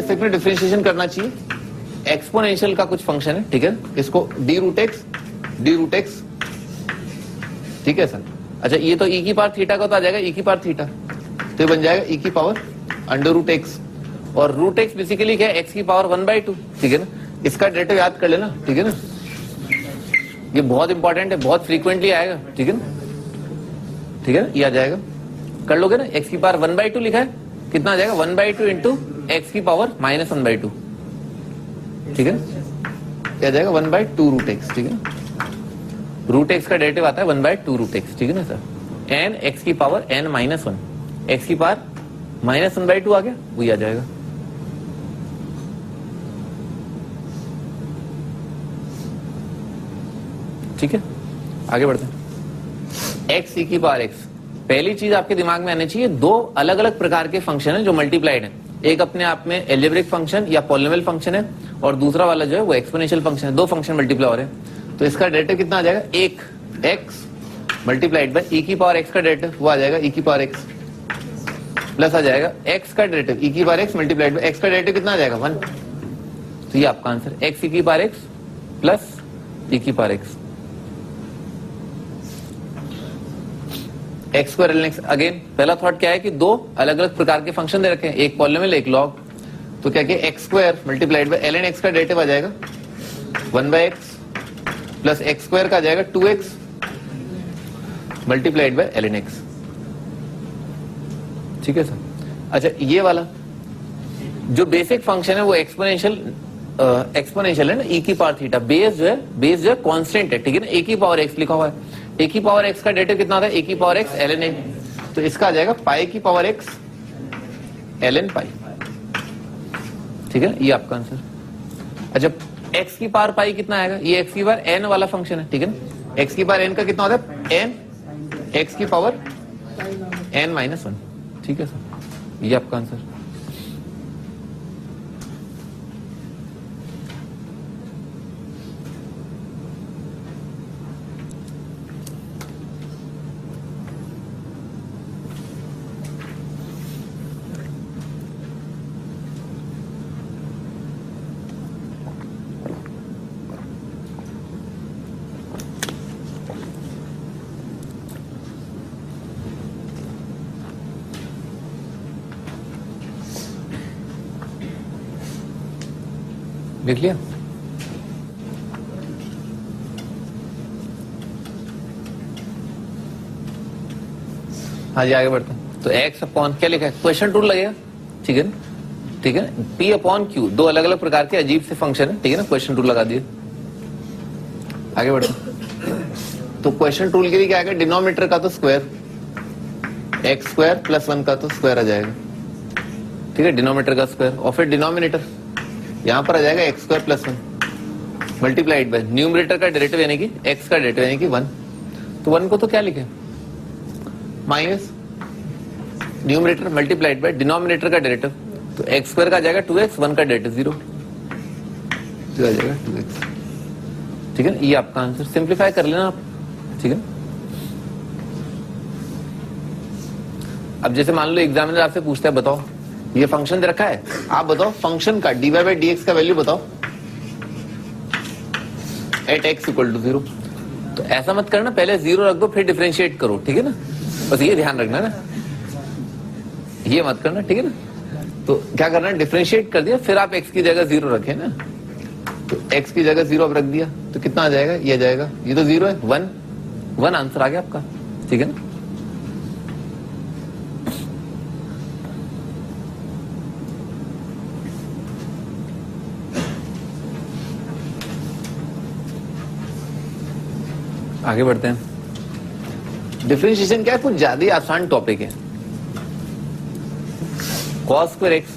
Respect में differentiation करना चाहिए। एक्सपोनेंशियल का कुछ फंक्शन है, ठीक है, इसको डी रूट एक्स, ठीक है सर। अच्छा ये तो ई की पावर थीटा का तो आ जाएगा ई की पावर थीटा, तो ये बन जाएगा ई की पावर अंडर रूट एक्स, और रूट एक्स बेसिकली क्या है, एक्स की पावर 1/2, ठीक है ना। इसका डेरिवेटिव याद कर लेना, ठीक है ना, ये बहुत इंपॉर्टेंट है, बहुत फ्रीक्वेंटली आएगा, ठीक है ना, ठीक है ना, ये आ जाएगा, कर लोगे ना। एक्स की पावर 1/2 लिखा है, कितना आ जाएगा 1/2 इंटू एक्स की पावर -1/2, ठीक है, क्या आ जाएगा 1/2 रूट एक्स, ठीक है। रूट एक्स का डेरिवेटिव आता है 1/2 रूट एक्स, ठीक है ना सर। एन एक्स की पावर n-1, एक्स की पावर -1/2 आ गया, वही आ जाएगा। ठीक है, आगे बढ़ते हैं। एक्स ई की पावर एक्स, पहली चीज आपके दिमाग में आनी चाहिए, दो अलग अलग प्रकार के फंक्शन है जो मल्टीप्लाइड है। एक अपने आप में एल्जेब्रिक फंक्शन या पॉलिनोमियल फंक्शन है, और दूसरा वाला जो है वो एक्सपोनेंशियल फंक्शन है। दो फंक्शन मल्टीप्लाई हो रहे हैं, तो इसका डेरिवेटिव कितना आ जाएगा, एक एक्स मल्टीप्लाइड बाय ई की पावर एक्स का डेरिवेटिव, वो आ जाएगा ई की पावर एक्स, प्लस आ जाएगा एक्स का डेरिवेटिव ई की power x multiplied by x का डेरिवेटिव कितना आ जाएगा 1। तो ये आपका आंसर, एक्स ई की पावर एक्स प्लस ई की power x. X square L x, again पहला थॉट क्या है कि दो अलग अलग प्रकार के फंक्शन दे रखे हैं, एक पॉलिनोमियल एक लॉग, तो क्या कि x square multiplied by L N x का डेरिवेटिव आ जाएगा 1/x प्लस एक्स स्क्वायर का आ जाएगा 2x multiplied by L N x, ठीक है सर। अच्छा ये वाला जो बेसिक फंक्शन है वो एक्सपोनेंशियल है ना, ई की पावर थीटा, बेस जो है कांस्टेंट है, ठीक है ना, ए की पावर एक्स लिखा हुआ है। ए की पावर एक्स का डेरिवेटिव कितना आता है, ए की पावर एक्स ln a, तो इसका आ जाएगा पाई की पावर एक्स ln पाई, ठीक है, ये आपका आंसर। अच्छा एक्स की पावर पाई कितना आएगा, ये एक्स की पावर n वाला फंक्शन है, ठीक है ना, एक्स की पावर n का कितना होता है n एक्स की पावर n-1, ठीक है सर, ये आपका आंसर। देख लिया, हाँ जी आगे बढ़ते हैं। तो एक्स अपॉन क्या लिखा है, क्वेश्चन रूल लगेगा, ठीक है ना, ठीक है, पी अपॉन क्यू, दो अलग अलग प्रकार के अजीब से फंक्शन है, ठीक है ना, क्वेश्चन रूल लगा दिए, आगे बढ़ते हैं। तो क्वेश्चन रूल के लिए क्या आएगा, डिनोमिनेटर का तो स्क्वायर, एक्स स्क्वायर प्लस 1 का तो स्क्वायर आ जाएगा, ठीक है, डिनोमिनेटर का स्क्वायर, और फिर डिनोमिनेटर यहां पर आ जाएगा x square plus 1 multiplied by numerator का डेरिवेटिव यानी कि एक्स का डेरिवेटिव यानी कि 1, तो 1 को तो क्या लिखे minus numerator multiplied by denominator का डेरिवेटिव, तो एक्स स्क्वायर का आ जाएगा 2x, 1 का डेरिवेटिव 0, तो आ जाएगा 2x, ठीक है, ये आपका आंसर। सिंप्लीफाई कर लेना आप, ठीक है। अब जैसे मान लो एग्जामिनर आपसे पूछता है बताओ ये फंक्शन दे रखा है, आप बताओ फंक्शन का dy बाई dx का वैल्यू बताओ एट x इक्वल टू 0। तो ऐसा मत करना, पहले 0 रख दो फिर डिफरेंशिएट करो, ठीक है ना, बस ये ध्यान रखना ना, ये मत करना, ठीक है ना। तो क्या करना, डिफरेंशिएट कर दिया, फिर आप x की जगह 0 रखे ना, तो x की जगह 0 अब रख दिया, तो कितना आ जाएगा, ये आ जाएगा, ये तो 0 है, 1 आंसर आ गया आपका, ठीक है ना। आगे बढ़ते हैं। डिफरेंशिएशन क्या है, कुछ ज्यादा ही आसान टॉपिक है। cos स्क्वायर एक्स,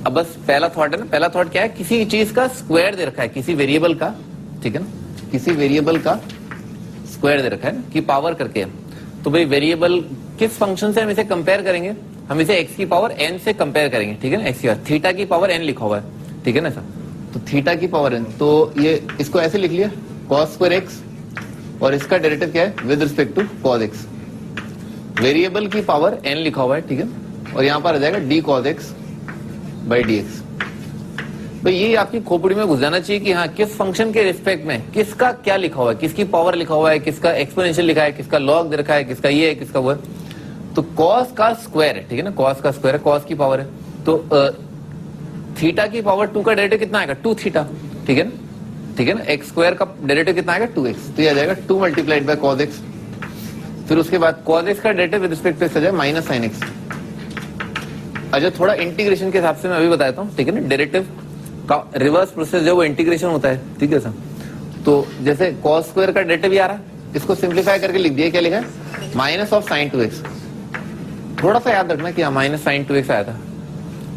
अब बस पहला थॉट है ना, पहला थॉट क्या है, किसी चीज का स्क्वायर दे रखा है, किसी वेरिएबल का, ठीक है ना, किसी वेरिएबल का स्क्वायर दे रखा है ना, कि पावर करके, तो भाई वेरिएबल किस फंक्शन से हम इसे कंपेयर करेंगे, हम इसे एक्स की पावर एन से कंपेयर करेंगे, ठीक है ना, एक्स की पावर थीटा की पावर एन लिखा हुआ है, ठीक है ना सर, तो थीटा की पावर एन, तो ये इसको ऐसे लिख लिया cos स्क्वायर एक्स, और इसका डेरिवेटिव क्या है with respect to cos x, variable की पावर n लिखा हुआ है, ठीक है, और यहां पर आ जाएगा d cos x by dx, भाई ये आपकी खोपड़ी में घुस जाना चाहिए कि हाँ किस फंक्शन के रिस्पेक्ट में किसका क्या लिखा हुआ है, किसकी पावर लिखा हुआ है, किसका एक्सपोनेंशियल लिखा है, किसका लॉग दे रखा है, किसका ये है, किसका वो है। तो कॉस का स्क्वायर है, ठीक है ना, कॉस का स्क्वायर है, कॉस की पावर है। तो थीटा की पावर 2 का डेरिवेटिव कितना आएगा, 2 थीटा, ठीक है ना, ठीक है ना। एक्स स्क्वायर का डेरिवेटिव कितना आएगा, 2x, तो ये आ जाएगा 2 मल्टीप्लाइड बाय cos x। फिर उसके बाद cos x का derivative with respect to x आ जाएगा माइनस sin x। अच्छा थोड़ा इंटीग्रेशन के हिसाब से मैं अभी बताता हूँ, ठीक है ना, डेरिवेटिव का रिवर्स प्रोसेस जो वो इंटीग्रेशन होता है, ठीक है सर। तो जैसे cos स्क्वायर का डेरिवेटिव आ रहा है, इसको सिंप्लीफाई करके लिख दिया, क्या लिखा है, माइनस ऑफ sin 2x। थोड़ा सा याद रखना कि हाँ माइनस sin 2x आया था,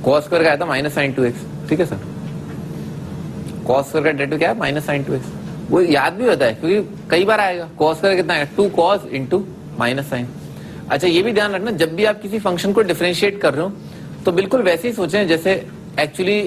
cos स्क्वायर का आया था माइनस sin 2x, ठीक है सर। cos स्क्वायर का डेरिवेटिव क्या है, माइनस sin 2x, वो याद भी होता है क्योंकि कई बार आएगा। cos स्क्वायर कितना आएगा, 2 cos इंटू माइनस साइन। अच्छा ये भी ध्यान रखना, जब भी आप किसी फंक्शन को डिफरेंशिएट कर रहे हो तो बिल्कुल वैसे ही सोचें जैसे एक्चुअली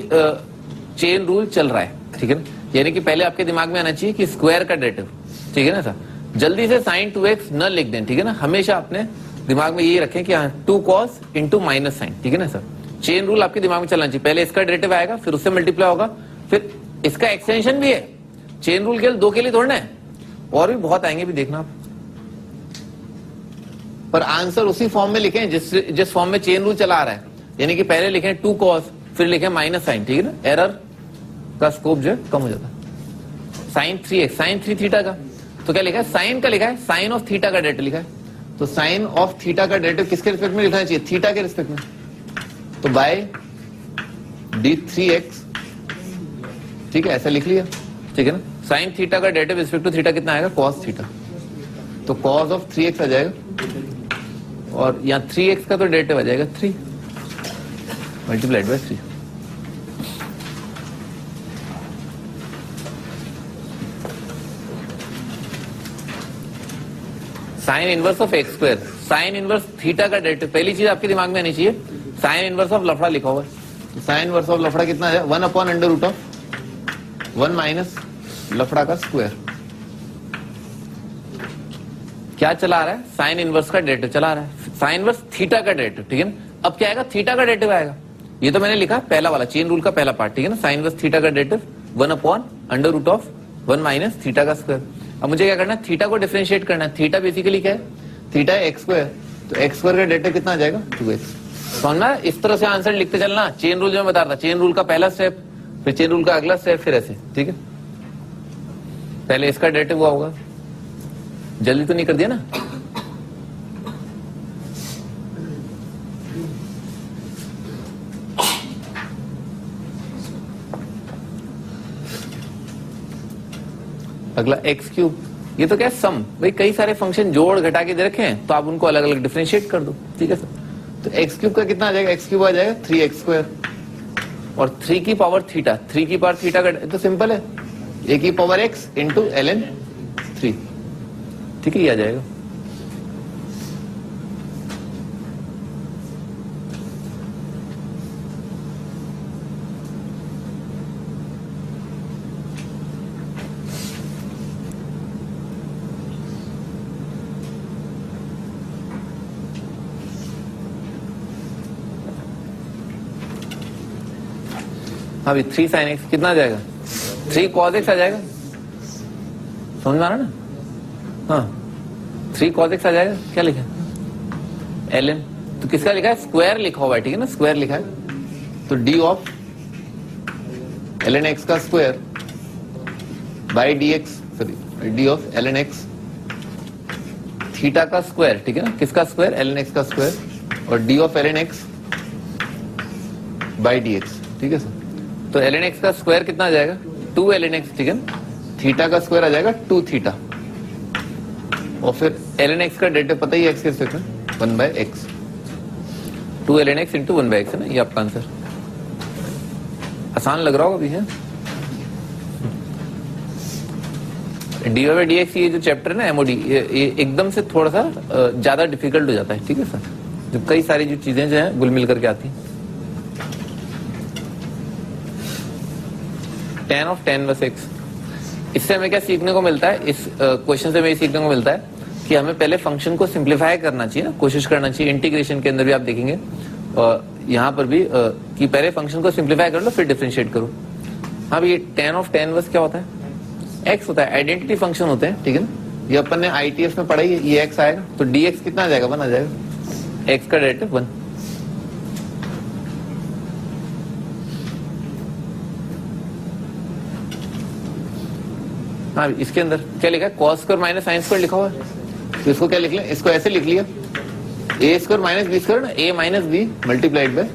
चेन रूल चल रहा है, ठीक है ना। यानी कि पहले आपके दिमाग में आना चाहिए कि स्क्वायर का डेरिवेटिव, ठीक है ना सर। जल्दी से sin 2x न लिख दें, ठीक है ना, हमेशा अपने दिमाग में यही रखें कि हाँ 2 cos इंटू माइनस साइन, ठीक है ना सर। चेन रूल आपके दिमाग में चलना चाहिए, पहले इसका डेरिवेटिव आएगा, फिर उससे मल्टीप्लाई होगा, फिर इसका एक्सटेंशन भी है। चेन रूल केवल 2 के लिए थोड़ा है, और भी बहुत आएंगे, भी देखना आप। पर आंसर उसी फॉर्म में लिखें जिस फॉर्म में चेन रूल चला आ रहा है, यानी कि पहले लिखें 2 cos फिर लिखें माइनस साइन, ठीक है ना, एरर का स्कोप जो है कम हो जाता है। साइन 3x, साइन 3 थीटा का, तो क्या लिखा है, साइन का लिखा है, साइन ऑफ थीटा का डेरिवेटिव लिखा है। तो साइन ऑफ थीटा का डेरिवेटिव किसके रिस्पेक्ट में लिखना चाहिए, थीटा के रिस्पेक्ट में। तो बाय d3x, ठीक है, ऐसा लिख लिया, ठीक है ना। साइन थीटा का डेरिवेटिव रिस्पेक्ट टू थीटा कितना आएगा, cos थीटा। तो cos ऑफ 3x आ जाएगा, और यहाँ 3x का तो डेरिवेटिव आ जाएगा 3 multiplied by 3। Sine inverse of x square, sign inverse theta का डेरिवेटिव, पहली चीज आपके दिमाग में आनी चाहिए, साइन इनवर्स ऑफ लफड़ा लिखा हुआ है। तो साइन इनवर्स ऑफ लफड़ा कितना है, 1 upon under root of 1 minus लफड़ा का स्क्वायर। क्या चला रहा है, साइन इनवर्स का डेरिवेटिव चला रहा है, साइन इनवर्स थीटा का डेरिवेटिव, ठीक है ना। अब क्या आएगा, थीटा का डेरिवेटिव आएगा, ये तो मैंने लिखा पहला वाला चेन रूल का पहला पार्ट, ठीक है ना। साइन इनवर्स थीटा का derivative 1 upon under root of 1 minus theta का स्क्वायर। अब मुझे क्या करना है, थीटा को डिफरेंशिएट करना है। थीटा बेसिकली क्या है, थीटा है एक्स स्क्वायर, तो एक्स स्क्वायर का डेरिवेटिव कितना आ जाएगा, 2x। समझना, इस तरह से आंसर लिखते चलना। चेन रूल जो मैं बता रहा था, चेन रूल का पहला स्टेप, फिर चेन रूल का अगला स्टेप, फिर ऐसे, ठीक है। पहले इसका डेरिवेटिव हुआ होगा, जल्दी तो नहीं कर दिया ना। अगला एक्स क्यूब, ये तो क्या है, सम। भाई कई सारे फंक्शन जोड़ घटा के दे रखे हैं, तो आप उनको अलग अलग डिफरेंशिएट कर दो, ठीक है सर। तो एक्स क्यूब का कितना आ जाएगा, एक्स क्यूब आ जाएगा 3x स्क्वायर, और 3 की पावर थीटा, 3 की पावर थीटा का तो सिंपल है, a की पावर x इंटू ln 3, ठीक है, ये आ जाएगा। अभी 3 sin x कितना आ जाएगा, 3 cos x आ जाएगा, समझ में आ रहा ना। हाँ 3 cos x आ जाएगा, क्या लिखा है, ln, तो किसका लिखा है, स्क्वायर लिखा हुआ है, ठीक है ना, स्क्वायर लिखा है। तो d ऑफ ln x का square by dx, sorry d of ln x theta का स्क्वायर, ठीक है ना, किसका स्क्वायर, ln x का स्क्वायर, और d of ln x by dx, ठीक है सर। तो ln x का स्क्वायर कितना आ जाएगा, 2 ln x, ठीक है ना, थीटा का स्क्वायर आ जाएगा 2 थीटा, और फिर ln x का डेरिवेटिव पता ही है x के रिस्पेक्ट में 1 by x, 2 ln x into 1 by x है ना, ये आपका आंसर। आसान लग रहा होगा अभी, है डी बाई डी एक्स, ये जो चैप्टर है ना एमओडी, ये एकदम से थोड़ा सा ज्यादा डिफिकल्ट हो जाता है, ठीक है सर, जब कई सारी जो चीजें जो है घुल मिल करके आती हैं। tan of tan inverse x, इससे हमें क्या सीखने को मिलता है, इस क्वेश्चन से हमें सीखने को मिलता है कि हमें पहले फंक्शन को सिंप्लीफाई करना चाहिए ना, कोशिश करना चाहिए। इंटीग्रेशन के अंदर भी आप देखेंगे, और यहाँ पर भी कि पहले फंक्शन को सिंप्लीफाई कर लो फिर डिफरेंशिएट करो। हाँ ये tan ऑफ tan इनवर्स क्या होता है? x होता है, आइडेंटिटी फंक्शन होते हैं, ठीक है ना? ये अपन ने ITF में पढ़ा ही है, ये x आएगा तो dx कितना आ जाएगा? 1 आ जाएगा, x का डेरिवेटिव 1। हाँ इसके अंदर क्या लिखा है? cos square minus sine square लिखा हुआ है, तो इसको क्या लिख लिया? इसको ऐसे लिख लिया, a square minus B square ना, a minus B multiplied by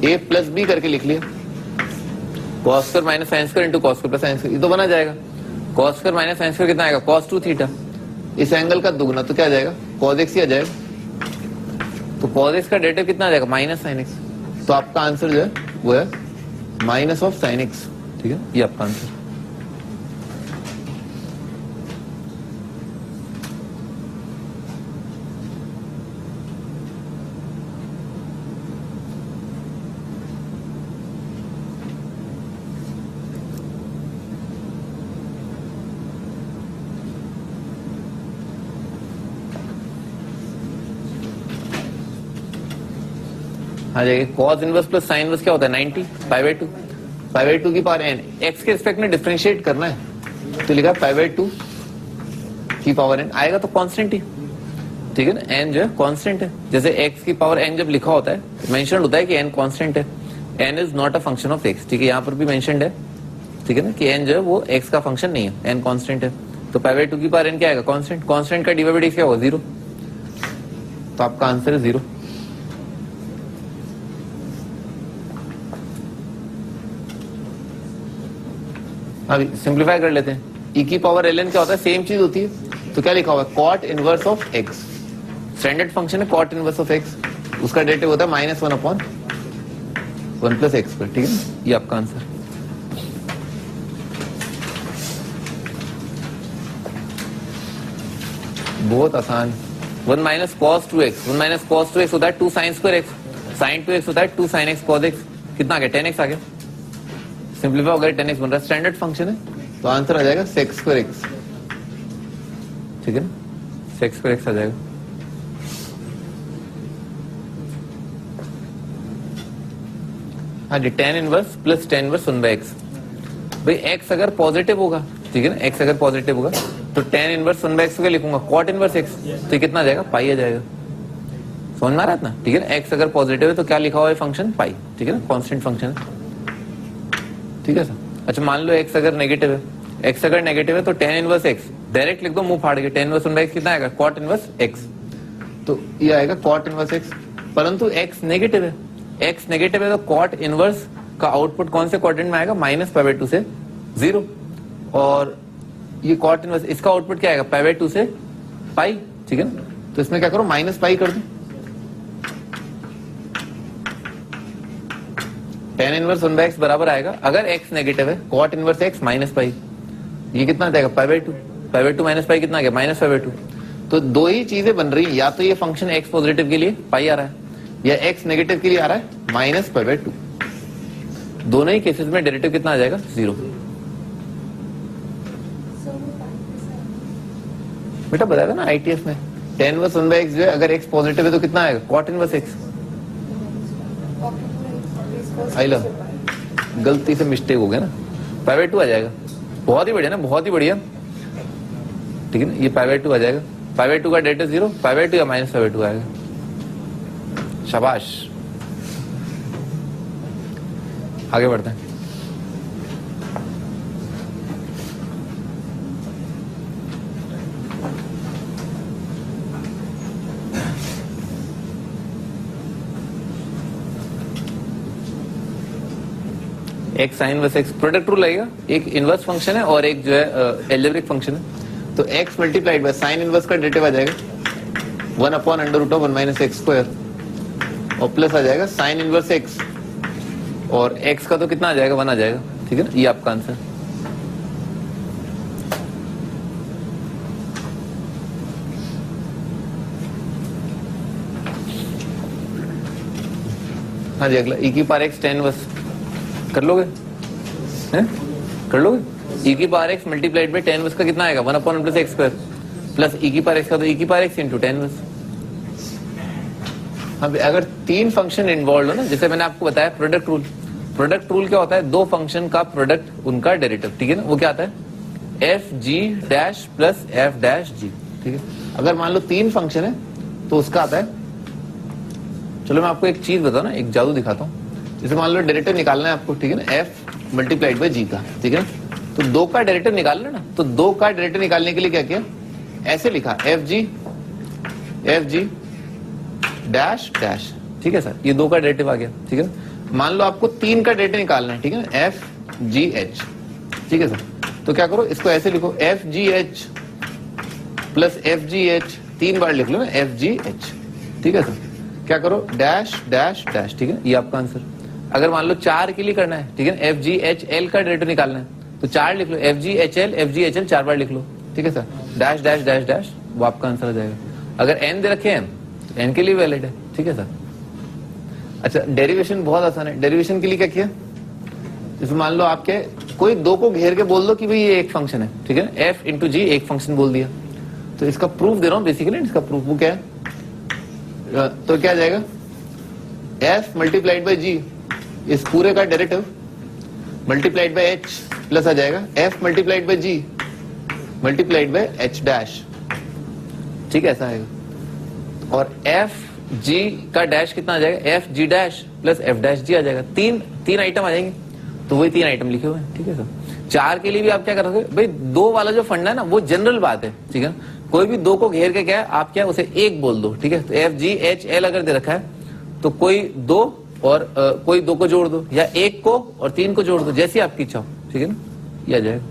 a plus B करके लिख लिया। cos square minus sine square into cos square plus sine square, ये तो बना जाएगा। cos square minus sine square कितना आएगा? cos 2 theta. इस एंगल का दुगना तो क्या आ जाएगा? cos x ही आ जाएगा। तो cos x का डेरिवेटिव कितना आ जाएगा? Minus sine x। तो आपका आंसर जो है वो है माइनस ऑफ साइन x, ठीक है? ये आपका आंसर। आ जाएगा cos inverse plus sine inverse क्या होता है? 90 π/2, π/2 की पावर n, x के रिस्पेक्ट में डिफरेंशिएट करना है तो लिखा π/2 की पावर n, आएगा तो कांस्टेंट ही, ठीक है ना? n जो है कांस्टेंट है, जैसे x की पावर n जब लिखा होता है मेंशन होता है कि n कांस्टेंट है, n is not a function of x, ठीक है? यहाँ पर भी मेंशनड है, ठीक है ना, कि n जो है वो x का फंक्शन नहीं है, n कांस्टेंट है। तो π/2 की पावर n क्या आएगा? कांस्टेंट। कांस्टेंट का डिरिवेटिव क्या होगा? 0। तो आपका आंसर है 0। अभी सिंप्लीफाई कर लेते हैं। e की पावर ln क्या होता है? सेम चीज होती है, तो क्या लिखा हुआ है? cot inverse of x, standard function है cot इनवर्स ऑफ x, उसका डेरिवेटिव होता है -1/1 प्लस x स्क्वायर, ठीक है? ये आपका आंसर। बहुत आसान। 1 minus cos 2x, 1 minus cos 2x होता है 2 sin square x, sin 2x होता है 2 sin x cos x, कितना आ गया? 10x आ गया, सिंप्लीफाई हो गया, 10x बन रहा है, स्टैंडर्ड फंक्शन है, तो आंसर आ जाएगा sec स्क्वायर x, ठीक है ना? sec स्क्वायर x आ जाएगा। हाँ जी, tan inverse plus tan inverse 1/x। भाई x अगर पॉजिटिव होगा, ठीक है ना, x अगर पॉजिटिव होगा तो tan इनवर्स 1/x को क्या लिखूंगा? cot इनवर्स x, तो ये कितना आ जाएगा? पाई आ जाएगा। समझ में आ रहा है ना? ठीक है ना? x अगर पॉजिटिव है तो क्या लिखा हुआ है? फंक्शन पाई, ठीक है ना? कांस्टेंट फंक्शन है, ठीक है सर? अच्छा मान लो x अगर नेगेटिव है, x अगर नेगेटिव है तो tan इनवर्स x डायरेक्ट लिख दो मुंह फाड़ के, tan इनवर्स 1/x कितना आएगा? cot इनवर्स x, तो ये आएगा cot इनवर्स x। परंतु x नेगेटिव है, x नेगेटिव है तो cot इनवर्स का आउटपुट कौन से क्वाड्रेंट में आएगा? -π/2 से 0, और ये cot इनवर्स इसका आउटपुट क्या आएगा? π/2 से पाई, ठीक है ना? तो इसमें क्या करो? -पाई कर दो। tan इनवर्स 1/x बराबर आएगा, अगर x नेगेटिव है, cot inverse x minus pi, ये कितना आ जाएगा? π/2, π/2 माइनस पाई कितना आ गया? -π/2। तो दो ही चीजें बन रही है, या तो ये फंक्शन x पॉजिटिव के लिए पाई आ रहा है, या x नेगेटिव के लिए आ रहा है -π/2। दोनों ही केसेस में डेरिवेटिव कितना आ जाएगा? 0। बेटा बताया था ना ITF में, tan इनवर्स 1/x जो है अगर x पॉजिटिव है तो कितना आएगा? cot inverse x। आइला गलती से मिस्टेक हो गया ना, π/2 आ जाएगा। बहुत ही बढ़िया ना, बहुत ही बढ़िया, ठीक है ना? ये π/2 आ जाएगा, π/2 का डेरिवेटिव 0, π/2 या -π/2 आएगा। शाबाश, आगे बढ़ते हैं। एक sine inverse x, product rule लगेगा, एक इनवर्स फंक्शन है और एक जो है एल्जेब्रिक फंक्शन है, तो x multiplied by sine inverse का डेरिवेटिव आ जाएगा 1/√1 - x स्क्वायर, और प्लस आ जाएगा साइन इनवर्स x, और x का तो कितना आ जाएगा? 1 आ जाएगा, ठीक है ना? ये आपका आंसर। हाँ जी, अगला e की पावर x tan इनवर्स कर लोगे हैं? कर लोगे? e की power x multiplied by tan inverse का कितना आएगा? 1/1 plus x square, plus e की पावर x का तो e की power x into tan inverse. हाँ, अगर तीन फंक्शन इन्वॉल्व हो ना, जैसे मैंने आपको बताया प्रोडक्ट रूल, प्रोडक्ट रूल क्या होता है, दो फंक्शन का प्रोडक्ट उनका डेरिवेटिव, ठीक है ना, वो क्या आता है F G dash plus F dash G, ठीक है। अगर मान लो तीन फंक्शन है तो उसका आता है, चलो मैं आपको एक चीज बताऊं ना, एक जादू दिखाता हूं। जैसे मान लो डेरिवेटिव निकालना है आपको, ठीक है ना, एफ मल्टीप्लाइड बाई जी का, ठीक है ना, तो दो का डेरिवेटिव निकालना ना, तो दो का डेरिवेटिव निकालने के लिए क्या किया, ऐसे लिखा एफ जी डैश डैश, ठीक है सर, ये दो का डेरिवेटिव आ गया, ठीक है। मान लो आपको तीन का डेरिवेटिव निकालना है, ठीक है ना, एफ जी एच, ठीक है सर, तो क्या करो, इसको ऐसे लिखो F G H plus F G H, तीन बार लिख लो ना एफ जी एच, ठीक है सर, क्या करो डैश डैश डैश, ठीक है, ये आपका आंसर। अगर मान लो चार के लिए करना है, ठीक है, एफ जी एच एल का डेरिवेटिव निकालना है, तो चार लिख लो एफ जी एच एल चार बार लिख लो, ठीक है sir, dash dash dash dash, वो आपका आंसर आ जाएगा। अगर एन दे रखे हैं तो एन के लिए वैलिड है, ठीक है सर। अच्छा, डेरिवेशन बहुत आसान है। डेरिवेशन के लिए क्या किया, जैसे मान लो आपके कोई दो को घेर के बोल दो कि भाई ये एक फंक्शन है, ठीक है, एफ इंटू जी एक फंक्शन बोल दिया, तो इसका प्रूफ दे रहा हूं बेसिकली, इसका प्रूफ वो क्या है, तो क्या आ जाएगा एफ मल्टीप्लाइड बाई जी, इस पूरे का derivative multiplied by H plus आ जाएगा F multiplied by G multiplied by H dash, ठीक है, ऐसा आएगा। और एफ जी का डैश कितना आ जाएगा, F G dash plus F dash G आ जाएगा, तीन आइटम आ जाएंगे, तो वही तीन आइटम लिखे हुए हैं, ठीक है सर। चार के लिए भी आप क्या करोगे भाई, दो वाला जो फंडा है ना वो जनरल बात है, ठीक है, कोई भी दो को घेर के क्या है आप क्या उसे एक बोल दो, ठीक है, तो एफ जी एच एल अगर दे रखा है तो कोई दो और कोई दो को जोड़ दो, या एक को और तीन को जोड़ दो, जैसी आपकी इच्छा हो, ठीक है ना, ये आ जाएगा।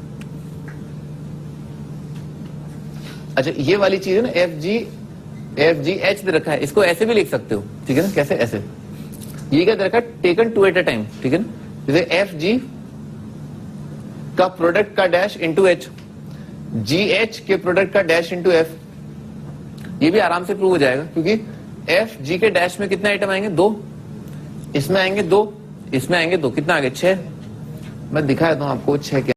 अच्छा, ये वाली चीज है ना एफ जी एच दे रखा है, इसको ऐसे भी लिख सकते हो, ठीक है ना, कैसे, ऐसे, ये क्या दे रखा है, taken two at a time, ठीक है ना, जैसे एफ जी का प्रोडक्ट का dash into H, G H के प्रोडक्ट का डैश इंटू एफ, ये भी आराम से प्रूव हो जाएगा, क्योंकि एफ जी के डैश में कितने आइटम आएंगे, दो, इसमें आएंगे दो, इसमें आएंगे दो, कितना आ गया, 6। मैं दिखा देता हूं आपको 6 के